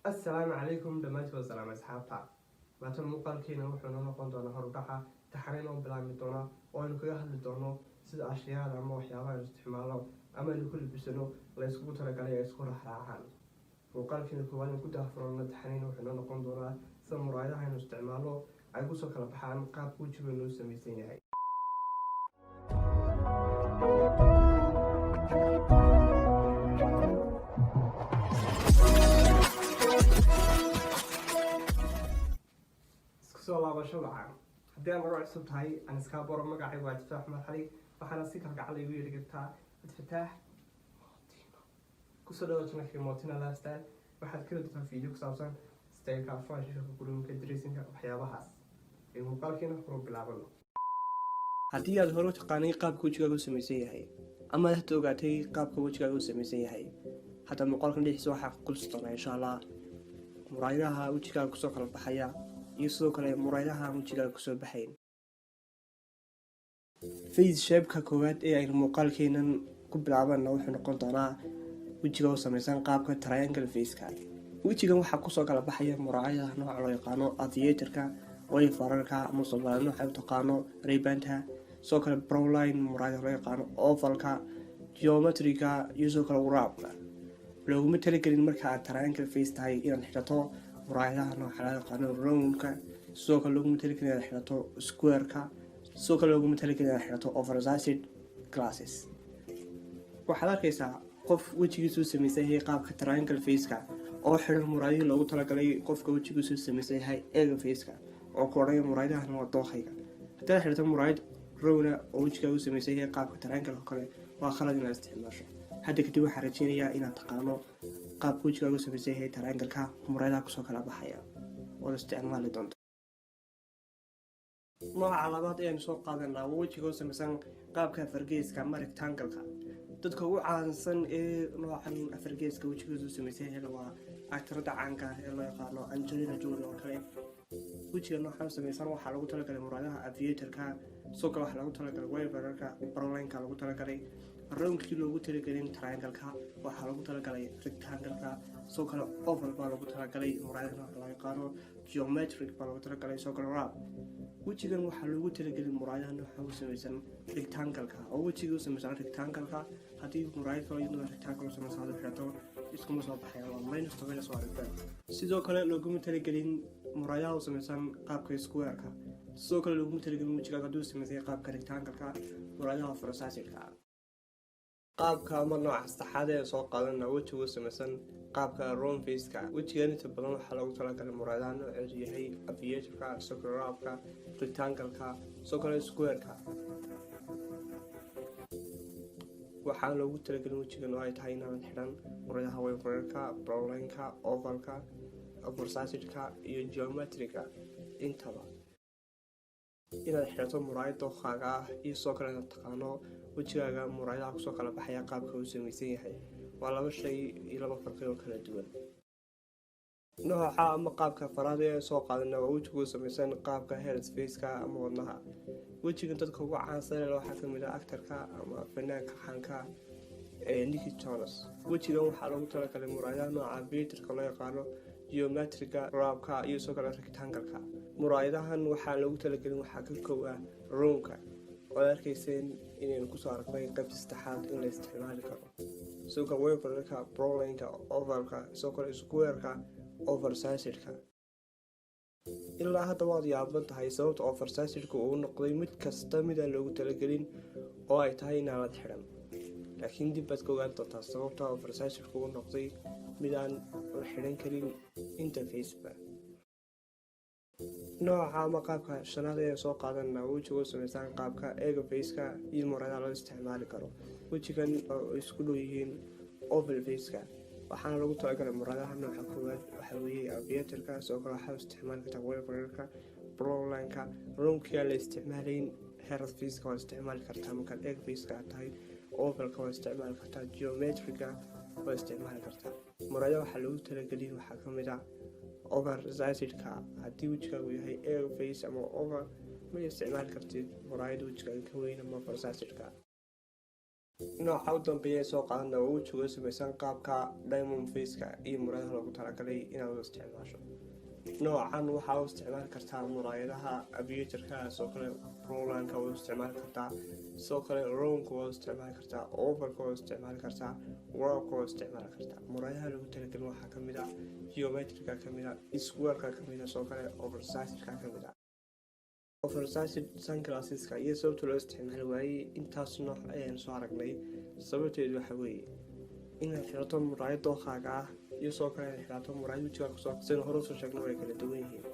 السلام عليكم دمانتي والسلام أصحابتا maanta muuqaalkeena wuxuu noo noqon doonaa horudhaca taxriin oo bilaabmi doona oo aynu kaga hadli doono sida ashyaada ama waxyaabaha aynu isticmaalo ama aynu ku labisano la isugu talagalay ay isku raacraacaan. muuqaalkeena koowaad aynu ku daahfurno taxriin wuxuu noo noqon doonaa sida muraayadaha aynu isticmaalo ay kusoo kala baxaan qaabka wejiga inuu samaysan yahay. soo laabasho wacan haddii aan ugu cusub tahay aan iska baro magacaygu waa Fataax Axmed Xali waxaana si kalgacal igu yeeri kartaa Fataax kusoo dhawaad channelka Motina Lifestyle waxaad ka doontaa video ku saabsan styleka fashionka gurumka dressinga waxyaabahaas ee muuqaalkeena hore bilaabano. haddii aad hore u taqaanay qaabka wejigaaga u samaysan yahay ama aad ogaatay qaabka wejigaaga u samaysan yahay hadda muuqaalkan dhexdiisa waxaa ku kulsi doonaa insha Allah muraayadaha wejigaaga kusoo kala baxaya iyo sidoo kale muraayadaha wejigaaga kusoo baxayn. face shape-ka koowaad ee aynu muuqaalkeenan ku bilaabana wuxuu noqon doonaa wejiga oo samaysan qaabka triangle face-ka. wejigan waxaa kusoo kala baxaya muraayadaha nooca loo yaqaano aviator-ka wayfararka ama Soomaali nooca u taqaano Ray-Banta, sidoo kale Brownline muraayada loo yaqaano ovalka, geometry-ga iyo sidoo kale wrap-ka. looguma talagelin marka aad triangle face tahay inaad xidhato muraayadaha nooca loo yaqaano round-ka, sidoo kale looguma talagelin inaad xidhato square-ka, sidoo kale looguma talagelin inaad xidhato oversized glasses. waxaad arkaysaa qof wejigiisu samaysan yahay qaabka triangle face-ka oo xidhan muraayadii loogu talagalay qofka wejigiisu samaysan yahay eega face-ka oo ku odhanaya muraayadahan waa dookhayga. haddii aad xidhato muraayad round-a oo wejigaaga u samaysan yahay qaabka triangle oo kale waa khalad inaad isticmaasho. hadda kadib waxaan rajeynayaa inaad taqaano qaabka wejigaaga u samaysan yahay triangle-ka muraayadaha kusoo kala baxaya oo isticmaali doonto. nooca labaad ee aynu soo qaadanaa waa wejiga oo samaysan qaabka fargeeska ama rectangle-ka. dadka ugu caansan ee noocan fargeeska wejigiisu samaysan yahay waa actorada caanka ah ee loo yaqaano Angelina Jolie oo kale. wejiga noocan samaysan waxaa lagu talagalay muraayadaha aviator-ka, sidoo kale waxaa lagu talagalay wayfararka, Brownline-ka lagu talagalay, round-kii loogu talagalay triangle-ka waxaa lagu talagalay rectangle-ka, sidoo kale oval baa lagu talagalay muraayadaha nooca loo yaqaano geometric baa lagu talagalay, sidoo kale wrap. wejigan waxaa loogu talagelay muraayadaha nooca u samaysan rectangle-ka oo wejiga u samaysan rectangle-ka haddii muraayad kale iyadoo rectangle u samaysan aad xidhato iskuma soo baxayaan waa minus toban soo aragtaan. sidoo kale looguma talagelin muraayadaha u samaysan qaabka square-ka, sidoo kale looguma talagelin wejigaaga hadduu samaysan qaabka rectangle-ka muraayadaha oversized-ka. qaabka ama nooca saddexaad ee soo qaadana wejiga u samaysan qaabka round face-ka. wejigan inta badan waxaa loogu talagalay muraayadaha nooceedu yahay aviator-ka, sidoo kale wrap-ka, rectangle-ka, sidoo kale square-ka. waxaa loogu talagelin wejigan oo ay tahay inaadan xidhan muraayadaha wayfararka, Brownline-ka, ovalka, oversized-ka iyo geometry-ga intaba. inaad xidhato muraayad dookhaaga ah iyo sidoo kale inaad taqaano wejigaaga muraayadaha kusoo kala baxaya qaabka uu samaysan yahay waa laba shay iyo laba farqi oo kala duwan. nooca ama qaabka afaraad ee soo qaadana waa wejiga u samaysan qaabka head face-ka ama wadnaha. wejigan dadka ugu caansan waxaa ka mid ah actor-ka ama fanaanka caanka ee Nick Jonas. wejigan waxaa loogu talagalay muraayadaha nooca aviator-ka loo yaqaano, geometry-ga, wrap-ka iyo sidoo kale rectangle-ka. muraayadahan waxaa loogu talagelin waxaa ka koow ah round-ka oo arkayseen inaynu kusoo aragnay qaybta saddexaad in la isticmaali karo, sidoo kale wayfararka, Brownline-ka, ovalka, sidoo kale square-ka, oversized-ka. ilaa hadda waad yaaban tahay sababta oversized-ka uu noqday mid kasta mid aan loogu talagelin oo ay tahay inaanad xidhan, laakiin dib baad ka ogaan doontaa sababta oversized-ka uu noqday mid aan la xidhan karin interface-ba. nooca ama qaabka shanaad ee soo qaadana wejiga u samaysan qaabka eega face-ka iyo muraayadaha loo isticmaali karo. wejigan oo isku dhow yihiin oval face-ka waxaana lagu talagalay muraayadaha nooca koowaad waxaa weeye aviator-ka, sidoo kale waxaa isticmaali kartaa wayfararka, Brownline-ka. round-kii aan la isticmaalayn head face-ka waa isticmaali kartaa markaad eeg face-ka aad tahay, ovalka waa isticmaali kartaa, geometry-ga waa isticmaali kartaa. muraayadaha waxaa loogu talagelin waxaa ka mid ah oversized-ka haddii wejigaagu yahay eeg face ama oval ma isticmaali kartid muraayad wejigaaga ka weyn ama oversized-ka. nooca u dambeeya soo qaadana waa wejiga samaysan qaabka diamond faceka iyo muraayadaha loogu talagalay inaad u isticmaasho. noocan waxaa u isticmaali kartaa muraayadaha aviatorka, sidoo kale rolanka waa u isticmaali kartaa, sidoo kale roonka waa u isticmaali kartaa, overka waa u isticmaali kartaa, warabka waa u isticmaali kartaa. muraayadaha lagu talagalin waxaa kamid ah geometrika kamid ah, squareka kamid ah, sidoo kale oversizedka kamid ah. oversized sunglasseska iyo sababta loo isticmaali waayey intaas nooc ayaan soo aragnay. sababteedu waxa weeye inaad xirato muraayad dooqaaga ah iyo sidoo kale inaad xirato muraayad wejigaaga kusoo sida hore usoo sheegnay way kala duwan yihiin.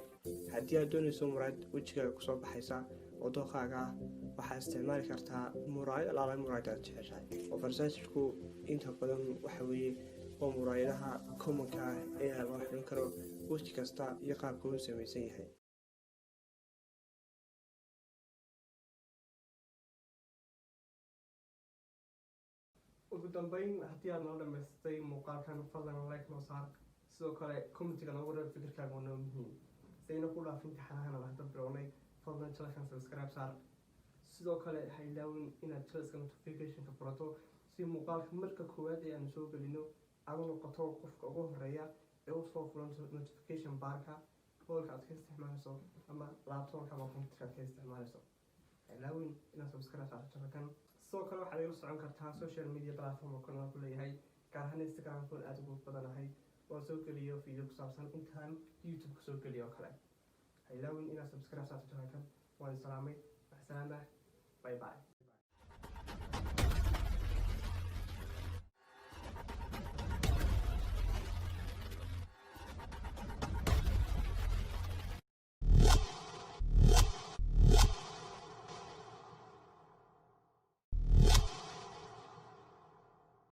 haddii aad doonayso muraayad wejigaaga kusoo baxaysa oo dooqaaga ah waxaad isticmaali kartaa muraayad alaala muraayad aad jeceshahay. oversizedku inta badan waxa weeye waa muraayadaha commonka ah ee loo xiran karo weji kasta iyo qaabka uu samaysan yahay. ugu dambeyn, haddii aad noo dhamaystay muuqaalkan fadlan like noo saar, sidoo kale commentiga noogu reeb fikirkaaga waa noo muhiim. sayna ku dhaafin taxanahan aan hadda bilownay, fadlan channelkan subscribe saar. sidoo kale ha ilaawin inaad channelka notificationka furato si muuqaalka marka koowaad ee aan soo gelino aad u noqoto qofka ugu horeeya ee u soo fulanto notification barka foolka aad ka isticmaalayso ama laptopka ama computerka aad ka isticmaalayso. ha ilaawin inaad subscribe saarto channelkan. sidoo kale waxaad igala socon kartaa social media platform oo kale aan ku leeyahay, gaar ahaan Instagram kun aad ugu badanahay waan soo geliyo video ku saabsan intaan YouTube ku soo geliyo oo kale. ha ilaawin inaad subscribe saarto channelkan. waan salaamay. Bye bye.